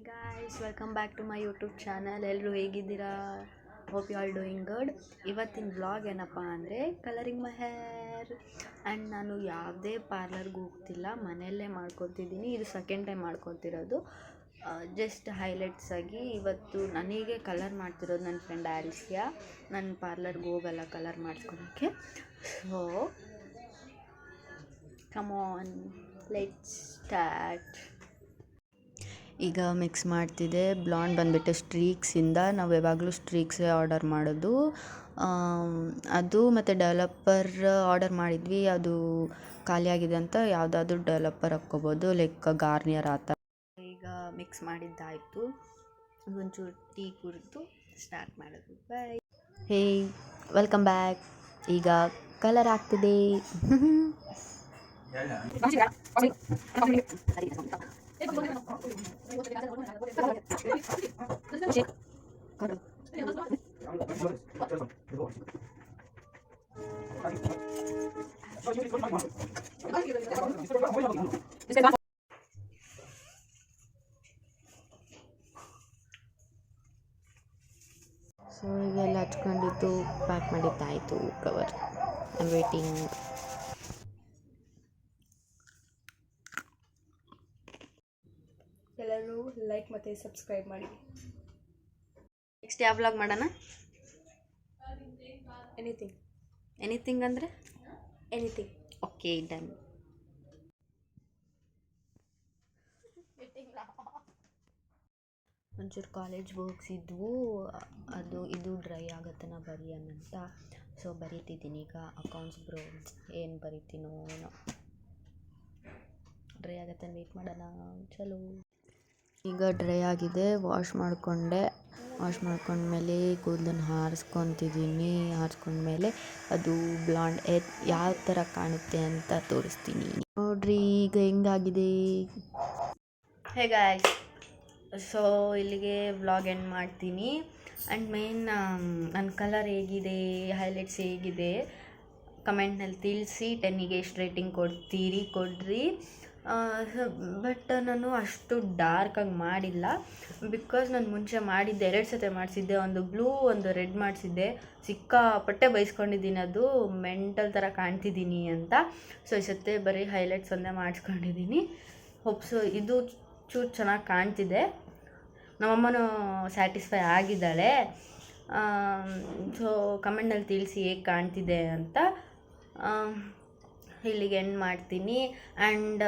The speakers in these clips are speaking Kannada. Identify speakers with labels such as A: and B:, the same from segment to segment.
A: Guys, welcome back to my YouTube channel. ಎಲ್ಲರೂ ಹೇಗಿದ್ದೀರಾ? Hope you are doing good. ಇವತ್ತಿನ ವ್ಲಾಗ್ ಏನಪ್ಪ ಅಂದರೆ ಕಲರಿಂಗ್ ಮೈ ಹೇರ್. ಆ್ಯಂಡ್ ನಾನು ಯಾವುದೇ ಪಾರ್ಲರ್ಗೆ ಹೋಗ್ತಿಲ್ಲ, ಮನೆಯಲ್ಲೇ ಮಾಡ್ಕೊತಿದ್ದೀನಿ. ಇದು ಸೆಕೆಂಡ್ ಟೈಮ್ ಮಾಡ್ಕೊತಿರೋದು. ಜಸ್ಟ್ ಹೈಲೈಟ್ಸ್ ಆಗಿ ಇವತ್ತು ನನಗೆ ಕಲರ್ ಮಾಡ್ತಿರೋದು ನನ್ನ ಫ್ರೆಂಡ್ ಆಲ್ಸಿಯಾ. ನಾನು ಪಾರ್ಲರ್ಗೆ ಹೋಗಲ್ಲ ಕಲರ್ ಮಾಡಿಸ್ಕೊಳಕ್ಕೆ. So come on, let's start. ಈಗ ಮಿಕ್ಸ್ ಮಾಡ್ತಿದ್ದೆ. ಬ್ಲಾಂಡ್ ಬಂದುಬಿಟ್ಟು ಸ್ಟ್ರೀಕ್ಸಿಂದ. ನಾವು ಯಾವಾಗಲೂ ಸ್ಟ್ರೀಕ್ಸೇ ಆರ್ಡರ್ ಮಾಡೋದು. ಅದು ಮತ್ತು ಡೆವಲಪರ್ ಆರ್ಡರ್ ಮಾಡಿದ್ವಿ, ಅದು ಖಾಲಿಯಾಗಿದೆ ಅಂತ ಯಾವುದಾದ್ರೂ ಡೆವಲಪರ್ ಹಾಕ್ಕೋಬೋದು, ಲೈಕ್ ಗಾರ್ನಿಯರ್ ಆ ಥರ. ಈಗ ಮಿಕ್ಸ್ ಮಾಡಿದ್ದಾಯಿತು, ಒಂಚೂರು ಟೀ ಕುಡಿದು ಸ್ಟಾರ್ಟ್ ಮಾಡೋದು. ಬಾಯ್. Hey, welcome back. ಈಗ ಕಲರ್ ಆಗ್ತಿದೆ. ಸೊ ಈಗೆಲ್ಲ ಹಚ್ಕೊಂಡಿದ್ದು ಪ್ಯಾಕ್ ಮಾಡಿದ್ದಾಯಿತು ಕವರ್. I am waiting.
B: ಎಲ್ಲರೂ ಲೈಕ್ ಮತ್ತು ಸಬ್ಸ್ಕ್ರೈಬ್ ಮಾಡಿ.
A: ನೆಕ್ಸ್ಟ್ ಯಾವ ವ್ಲಾಗ್ ಮಾಡೋಣ? ಎನಿಥಿಂಗ್ ಅಂದರೆ
B: ಎನಿಥಿಂಗ್.
A: Okay, done. ಒಂಚೂರು ಕಾಲೇಜ್ ವರ್ಕ್ಸ್ ಇದ್ವು, ಇದು ಡ್ರೈ ಆಗುತ್ತನ ಬರೆಯೋಣಂತ. ಸೊ ಬರೀತಿದ್ದೀನಿ ಈಗ. ಅಕೌಂಟ್ಸ್ ಬ್ರೋ ಏನು ಬರೀತೀನೋ ಏನೋ, ಡ್ರೈ ಆಗುತ್ತೆ, ವೇಟ್ ಮಾಡೋಣ. ಚಲೋ. ಈಗ ಡ್ರೈ ಆಗಿದೆ, ವಾಶ್ ಮಾಡ್ಕೊಂಡ್ಮೇಲೆ ಕೂದಲನ್ನು ಹಾರಿಸ್ಕೊಂಡ್ಮೇಲೆ ಅದು ಬ್ಲಾಂಡ್ ಯಾವ ಥರ ಕಾಣುತ್ತೆ ಅಂತ ತೋರಿಸ್ತೀನಿ ನೋಡ್ರಿ. ಈಗ ಹೆಂಗಾಗಿದೆ. ಹೇ ಗಾಯ್ಸ್, ಸೊ ಇಲ್ಲಿಗೆ ವ್ಲಾಗ್ ಎಂಡ್ ಮಾಡ್ತೀನಿ. ಆ್ಯಂಡ್ ಮೇನ್ ನನ್ನ ಕಲರ್ ಹೇಗಿದೆ, ಹೈಲೈಟ್ಸ್ ಹೇಗಿದೆ ಕಮೆಂಟ್ನಲ್ಲಿ ತಿಳಿಸಿ. 10ಗೆ ಎಷ್ಟು ರೇಟಿಂಗ್ ಕೊಡ್ರಿ. ಬಟ್ ನಾನು ಅಷ್ಟು ಡಾರ್ಕಾಗಿ ಮಾಡಿಲ್ಲ, ಬಿಕಾಸ್ ನಾನು ಮುಂಚೆ ಮಾಡಿದ್ದೆ 2 ಸತಿ ಮಾಡಿಸಿದ್ದೆ. ಒಂದು ಬ್ಲೂ, ಒಂದು ರೆಡ್ ಮಾಡಿಸಿದ್ದೆ. ಸಿಕ್ಕಾಪಟ್ಟೆ ಬೈಸ್ಕೊಂಡಿದ್ದೀನಿ, ಅದು ಮೆಂಟಲ್ ಥರ ಕಾಣ್ತಿದ್ದೀನಿ ಅಂತ. ಸೊ ಈ ಸತಿ ಬರೀ ಹೈಲೈಟ್ಸ್ ಒಂದೇ ಮಾಡಿಸ್ಕೊಂಡಿದ್ದೀನಿ. ಹೋಪ್ಸು ಇದು ಚೂರು ಚೆನ್ನಾಗಿ ಕಾಣ್ತಿದೆ. ನಮ್ಮಮ್ಮನೂ ಸ್ಯಾಟಿಸ್ಫೈ ಆಗಿದ್ದಾಳೆ. ಸೊ ಕಮೆಂಟ್ನಲ್ಲಿ ತಿಳಿಸಿ ಹೇಗೆ ಕಾಣ್ತಿದೆ ಅಂತ. ಇಲ್ಲಿಗೆ ಎಂಡ್ ಮಾಡ್ತೀನಿ. ಆ್ಯಂಡ್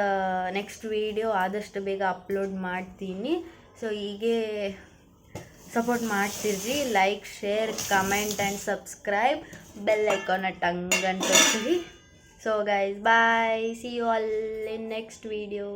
A: ನೆಕ್ಸ್ಟ್ ವೀಡಿಯೋ ಆದಷ್ಟು ಬೇಗ ಅಪ್ಲೋಡ್ ಮಾಡ್ತೀನಿ. ಸೊ ಹೀಗೆ ಸಪೋರ್ಟ್ ಮಾಡ್ತಿರ್ರಿ. Like, share, comment and subscribe. Bell icon ಟಂಗ್ ಅಂತ ಒತ್ತಿರಿ. So guys, bye. See you all in next video.